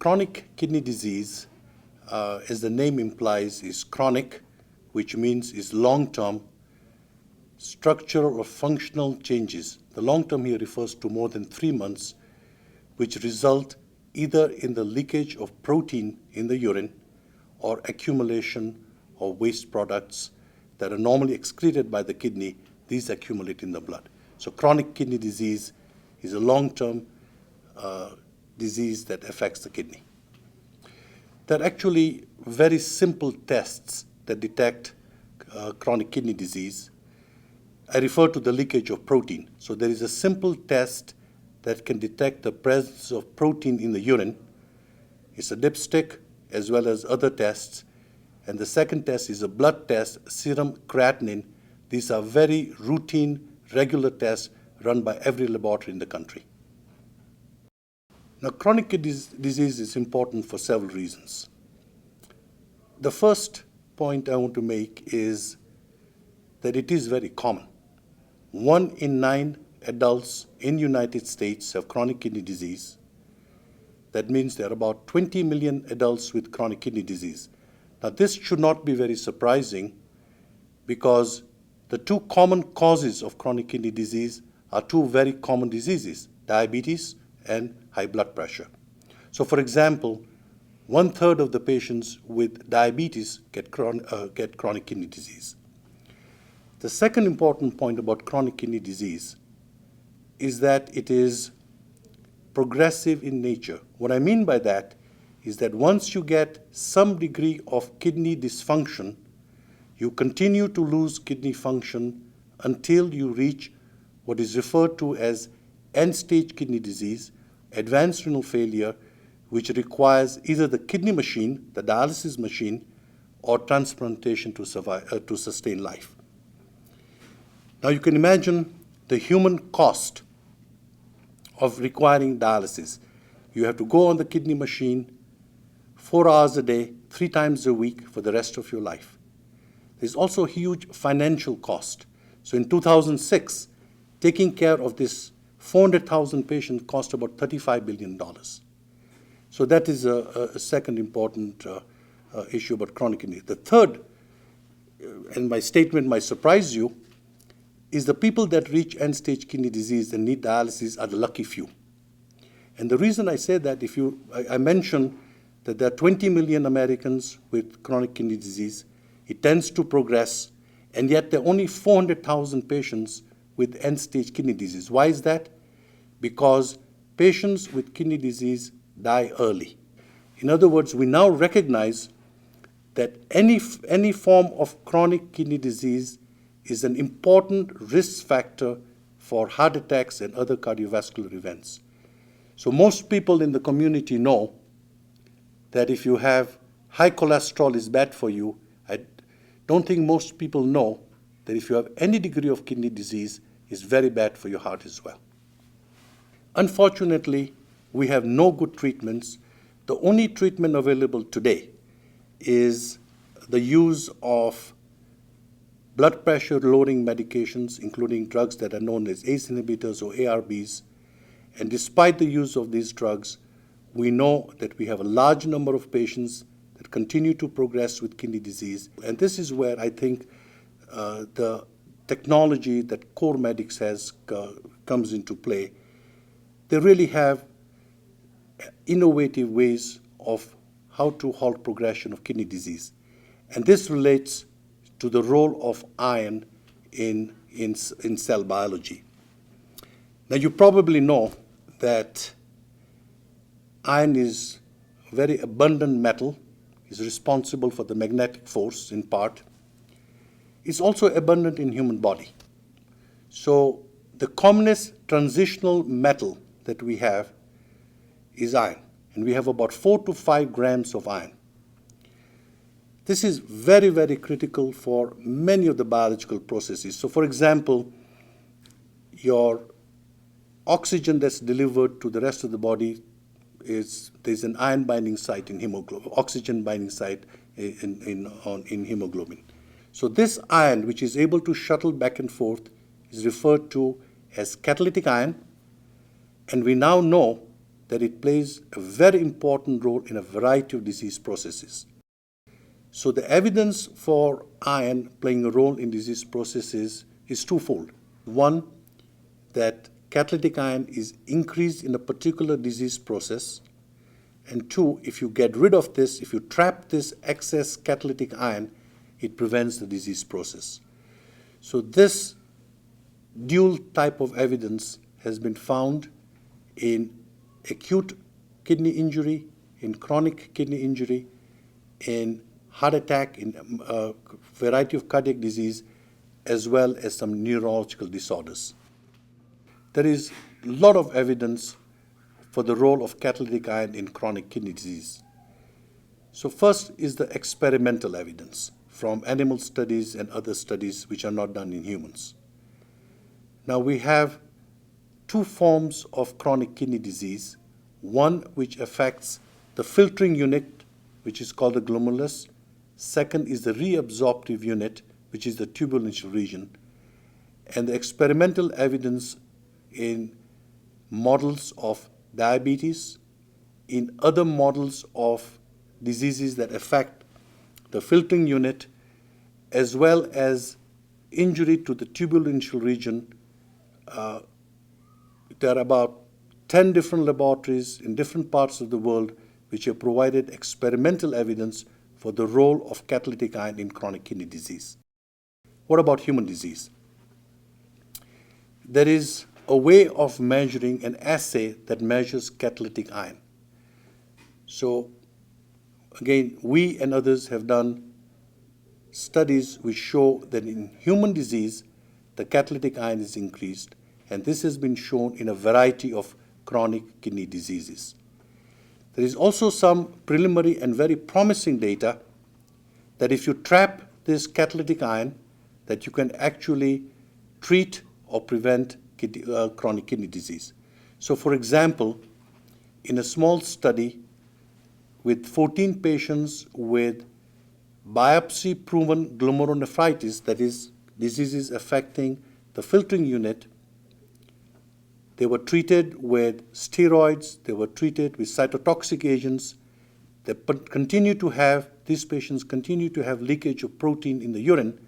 chronic kidney disease, as the name implies, is chronic, which means is long-term, structural or functional changes. The long-term here refers to more than 3 months, which result either in the leakage of protein in the urine or accumulation of waste products that are normally excreted by the kidney. These accumulate in the blood. So chronic kidney disease is a long-term disease that affects the kidney. There are actually very simple tests that detect chronic kidney disease. I refer to the leakage of protein. So there is a simple test that can detect the presence of protein in the urine. It's a dipstick as well as other tests. And the second test is a blood test, serum creatinine. These are very routine, regular tests run by every laboratory in the country. Now, chronic kidney disease is important for several reasons. The first point I want to make is that it is very common. 1 in 9 adults in the United States have chronic kidney disease. That means there are about 20 million adults with chronic kidney disease. Now, this should not be very surprising because the two common causes of chronic kidney disease are two very common diseases, diabetes and high blood pressure. So, for example, 1/3 of the patients with diabetes get chronic kidney disease. The second important point about chronic kidney disease is that it is progressive in nature. What I mean by that is that once you get some degree of kidney dysfunction, you continue to lose kidney function until you reach what is referred to as end-stage kidney disease, advanced renal failure, which requires either the kidney machine, the dialysis machine, or transplantation to sustain life. Now you can imagine the human cost of requiring dialysis. You have to go on the kidney machine 4 hours a day, 3 times a week for the rest of your life. There's also a huge financial cost. So in 2006, taking care of this 400,000 patients cost about $35 billion. So that is a second important issue about chronic kidney. The third, and my statement might surprise you, is the people that reach end-stage kidney disease and need dialysis are the lucky few. And the reason I say that, I mentioned that there are 20 million Americans with chronic kidney disease. It tends to progress, and yet there are only 400,000 patients with end-stage kidney disease. Why is that? Because patients with kidney disease die early. In other words, we now recognize that any form of chronic kidney disease is an important risk factor for heart attacks and other cardiovascular events. So most people in the community know that if you have high cholesterol is bad for you. I don't think most people know that if you have any degree of kidney disease, it's very bad for your heart as well. Unfortunately, we have no good treatments. The only treatment available today is the use of blood pressure lowering medications, including drugs that are known as ACE inhibitors or ARBs. And despite the use of these drugs, we know that we have a large number of patients that continue to progress with kidney disease. And this is where I think the technology that CorMedix has comes into play. They really have innovative ways of how to halt progression of kidney disease. And this relates to the role of iron in cell biology. Now, you probably know that iron is a very abundant metal, is responsible for the magnetic force in part. It's also abundant in human body. So the commonest transitional metal that we have is iron, and we have about 4 to 5 grams of iron. This is very, very critical for many of the biological processes. So for example, your oxygen that's delivered to the rest of the body there's an iron binding site in hemoglobin, oxygen binding site in hemoglobin. So this iron, which is able to shuttle back and forth, is referred to as catalytic iron. And we now know that it plays a very important role in a variety of disease processes. So the evidence for iron playing a role in disease processes is twofold. One, that catalytic iron is increased in a particular disease process. And two, if you get rid of this, if you trap this excess catalytic iron, it prevents the disease process. So this dual type of evidence has been found in acute kidney injury, in chronic kidney injury, in heart attack, in a variety of cardiac disease, as well as some neurological disorders. There is a lot of evidence for the role of catalytic iron in chronic kidney disease. So first is the experimental evidence from animal studies and other studies which are not done in humans. Now we have two forms of chronic kidney disease, one which affects the filtering unit, which is called the glomerulus. Second is the reabsorptive unit, which is the tubular region. And the experimental evidence in models of diabetes, in other models of diseases that affect the filtering unit, as well as injury to the tubular region. There are about 10 different laboratories in different parts of the world which have provided experimental evidence for the role of catalytic iron in chronic kidney disease. What about human disease? There is a way of measuring an assay that measures catalytic iron. So again, we and others have done studies which show that in human disease, the catalytic iron is increased, and this has been shown in a variety of chronic kidney diseases. There is also some preliminary and very promising data that if you trap this catalytic iron, that you can actually treat or prevent chronic kidney disease. So for example, in a small study with 14 patients with biopsy-proven glomerulonephritis, that is, diseases affecting the filtering unit, they were treated with steroids, they were treated with cytotoxic agents. These patients continue to have leakage of protein in the urine.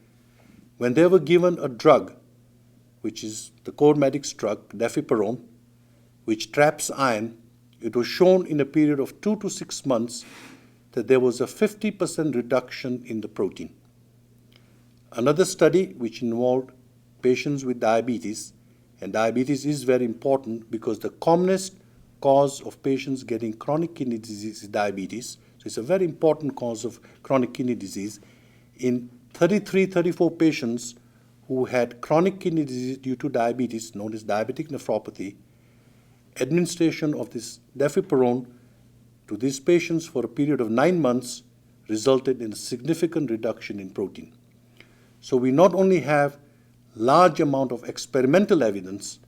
When they were given a drug, which is the CorMedix drug, defiparone, which traps iron, it was shown in a period of 2 to 6 months that there was a 50% reduction in the protein. Another study which involved patients with diabetes, and diabetes is very important because the commonest cause of patients getting chronic kidney disease is diabetes. So it's a very important cause of chronic kidney disease. In 34 patients who had chronic kidney disease due to diabetes, known as diabetic nephropathy, administration of this defiparone to these patients for a period of 9 months resulted in a significant reduction in protein. So we not only have large amount of experimental evidence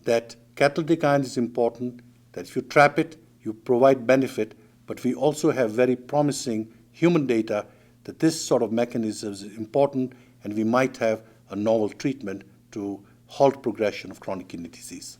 that catalytic iron is important, that if you trap it, you provide benefit, but we also have very promising human data that this sort of mechanism is important and we might have a novel treatment to halt progression of chronic kidney disease.